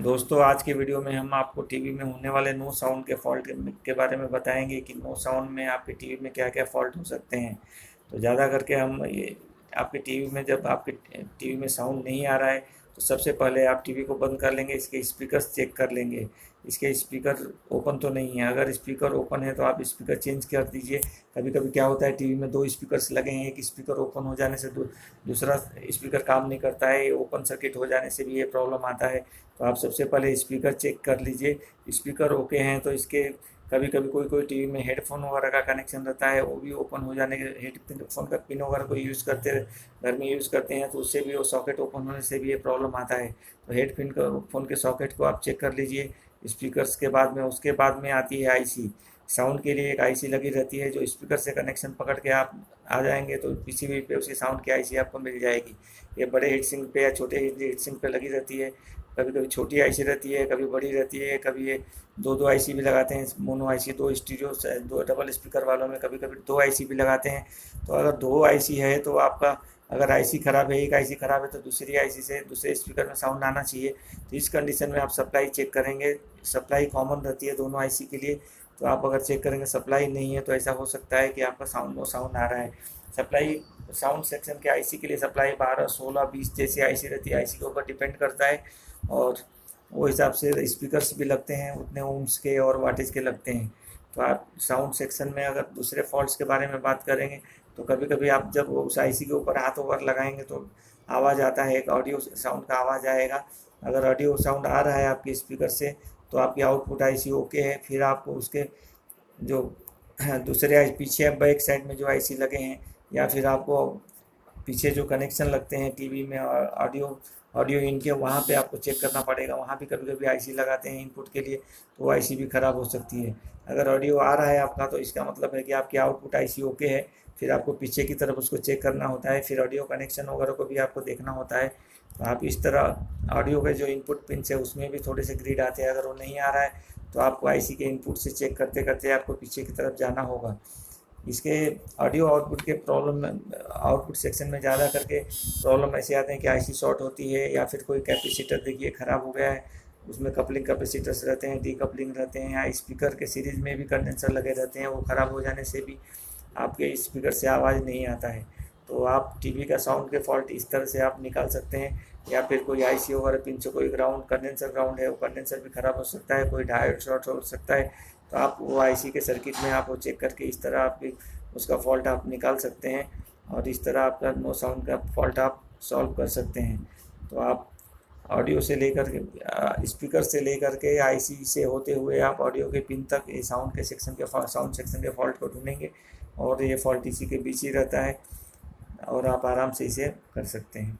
दोस्तों, आज के वीडियो में हम आपको टीवी में होने वाले नो साउंड के फॉल्ट के बारे में बताएंगे कि नो साउंड में आपके टीवी में क्या क्या फॉल्ट हो सकते हैं। तो ज़्यादा करके हम ये आपके टीवी में जब आपके टीवी में साउंड नहीं आ रहा है तो सबसे पहले आप टीवी को बंद कर लेंगे, इसके स्पीकर्स चेक कर लेंगे। इसके स्पीकर ओपन तो नहीं है। अगर स्पीकर ओपन है तो आप स्पीकर चेंज कर दीजिए। कभी कभी क्या होता है, टीवी में दो स्पीकर्स लगे हैं, एक स्पीकर ओपन हो जाने से दूसरा स्पीकर काम नहीं करता है। ओपन सर्किट हो जाने से भी ये प्रॉब्लम आता है। तो आप सबसे पहले स्पीकर चेक कर लीजिए। स्पीकर ओके हैं तो इसके कभी कभी कोई कोई टीवी में हेडफोन वगैरह का कनेक्शन रहता है, वो भी ओपन हो जाने के हेडफोन का पिन वगैरह कोई यूज़ करते घर में यूज़ करते हैं तो उससे भी वो सॉकेट ओपन होने से भी ये प्रॉब्लम आता है। तो हेडफोन का फ़ोन के सॉकेट को आप चेक कर लीजिए। स्पीकर्स के बाद में उसके बाद में आती है आईसी। साउंड के लिए एक आईसी लगी रहती है, जो स्पीकर से कनेक्शन पकड़ के आप आ जाएंगे तो पीसीबी पे उसकी साउंड की आईसी आपको मिल जाएगी। ये बड़े हीट सिंक पे या छोटे हीट सिंक पे लगी रहती है। कभी कभी छोटी आईसी रहती है, कभी बड़ी रहती है, कभी ये दो दो आईसी भी लगाते हैं। मोनो आईसी, दो स्टीरियो दो डबल स्पीकर वालों में कभी कभी दो आईसी भी लगाते हैं। तो अगर दो आईसी है तो आपका, अगर आईसी ख़राब है, एक आईसी ख़राब है तो दूसरी आईसी से दूसरे स्पीकर में साउंड आना चाहिए। तो इस कंडीशन में आप सप्लाई चेक करेंगे। सप्लाई कॉमन रहती है दोनों आईसी के लिए। तो आप अगर चेक करेंगे सप्लाई नहीं है तो ऐसा हो सकता है कि आपका साउंड नो साउंड आ रहा है। सप्लाई साउंड सेक्शन के आईसी के लिए सप्लाई 12, 16, 20 जैसी आईसी रहती है। आईसी के ऊपर डिपेंड करता है और वो हिसाब से स्पीकर्स भी लगते हैं, उतने ओम्स के और वाटेज के लगते हैं। तो आप साउंड सेक्शन में अगर दूसरे फॉल्ट्स के बारे में बात करेंगे तो कभी कभी आप जब उस आईसी के ऊपर हाथ ओवर लगाएंगे तो आवाज़ आता है, एक ऑडियो साउंड का आवाज़ आएगा। अगर ऑडियो साउंड आ रहा है आपके स्पीकर से तो आपकी आउटपुट आईसी ओके है। फिर आपको उसके जो दूसरे पीछे बैक साइड में जो आईसी लगे हैं या फिर आपको पीछे जो कनेक्शन लगते हैं टीवी में और ऑडियो ऑडियो इन के, वहाँ पे आपको चेक करना पड़ेगा। वहाँ भी कभी कभी आईसी लगाते हैं इनपुट के लिए, तो वो आईसी भी ख़राब हो सकती है। अगर ऑडियो आ रहा है आपका तो इसका मतलब है कि आपकी आउटपुट आईसी ओके है। फिर आपको पीछे की तरफ उसको चेक करना होता है, फिर ऑडियो कनेक्शन वगैरह को भी आपको देखना होता है। तो आप इस तरह ऑडियो के जो इनपुट पिन है उसमें भी थोड़े से ग्रिड आते हैं। अगर वो नहीं आ रहा है तो आपको आईसी के इनपुट से चेक करते करते आपको पीछे की तरफ जाना होगा। इसके ऑडियो आउटपुट के प्रॉब्लम में, आउटपुट सेक्शन में ज़्यादा करके प्रॉब्लम ऐसे आते हैं कि आईसी शॉर्ट होती है या फिर कोई कैपेसिटर देखिए ख़राब हो गया है, उसमें कपलिंग कैपेसिटर्स रहते हैं, डीकपलिंग रहते हैं, या स्पीकर के सीरीज़ में भी कंडेंसर लगे रहते हैं, वो ख़राब हो जाने से भी आपके स्पीकर से आवाज़ नहीं आता है। तो आप टीवी का साउंड के फॉल्ट इस तरह से आप निकाल सकते हैं। या फिर कोई आईसी वगैरह पिन से कोई ग्राउंड कंडेंसर ग्राउंड है, वो कंडेंसर भी ख़राब हो सकता है, कोई डायोड शॉर्ट हो सकता है। तो आप वो आईसी के सर्किट में आप वो चेक करके इस तरह आपकी उसका फॉल्ट आप निकाल सकते हैं और इस तरह आपका नो साउंड का फॉल्ट आप सॉल्व कर सकते हैं। तो आप ऑडियो से लेकर के स्पीकर से लेकर के आईसी से होते हुए आप ऑडियो के पिन तक ये साउंड सेक्शन के फॉल्ट को ढूंढेंगे और ये फॉल्ट इसी के बीच ही रहता है और आप आराम से इसे कर सकते हैं।